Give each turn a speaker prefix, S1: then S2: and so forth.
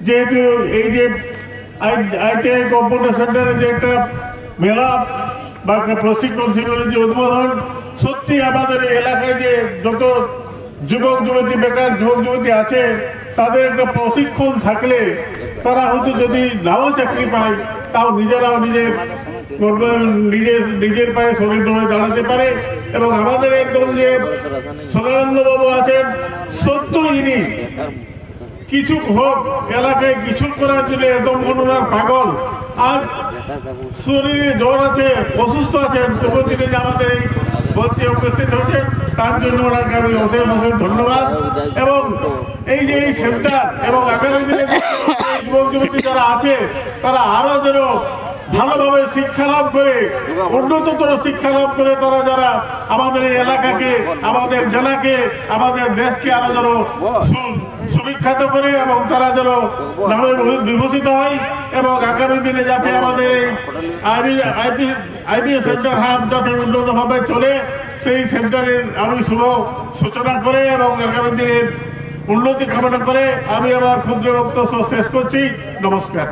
S1: যেহেতু এই যে আইটিআই কম্পিউটার সেন্টারে যে একটা মেলা বা একটা প্রশিক্ষণ শিবিরের যে উদ্বোধন, সত্যি আমাদের এলাকায় যে যত যুবক যুবতী বেকার যুবক যুবতী আছে তাদের একটা প্রশিক্ষণ থাকলে তারা হয়তো যদি নাও চাকরি পায় তাও নিজেরাও নিজের পায়ে শরীর হয়ে দাঁড়াতে পারে। এবং আমাদের একদম যে সদানন্দ বাবু আছেন, সত্য ইনি কিছু হোক এলাকায় কিছু করার জন্য একদম অনুরাগ পাগল। আর শরীরে জ্বর আছে, অসুস্থ আছেন, তবু তিনি যে আমাদের এই মঞ্চে উপস্থিত হয়েছেন তার জন্য ওনাকে আমি অশেষ অশেষ ধন্যবাদ। এবং এই যে এই সেন্টার এবং আগামী দিনে যুবক যুবতী যারা আছে তারা আরো যেন ভালোভাবে শিক্ষা লাভ করে, উন্নততর শিক্ষা লাভ করে তারা যারা আমাদের এই এলাকাকে, আমাদের জেলাকে, আমাদের দেশকে আরো যেন সুবিখ্যাত করে এবং তারা যেন নামে বিভূষিত হয়। এবং আগামী দিনে যাতে আমাদের এই আইবিএস সেন্টার হাব যাতে উন্নতভাবে চলে, সেই সেন্টারের আমি শুভ সূচনা করে এবং আগামী দিনের উন্নতি কামনা করে আমি আমার ক্ষুদ্র বক্তব্য শেষ করছি। নমস্কার।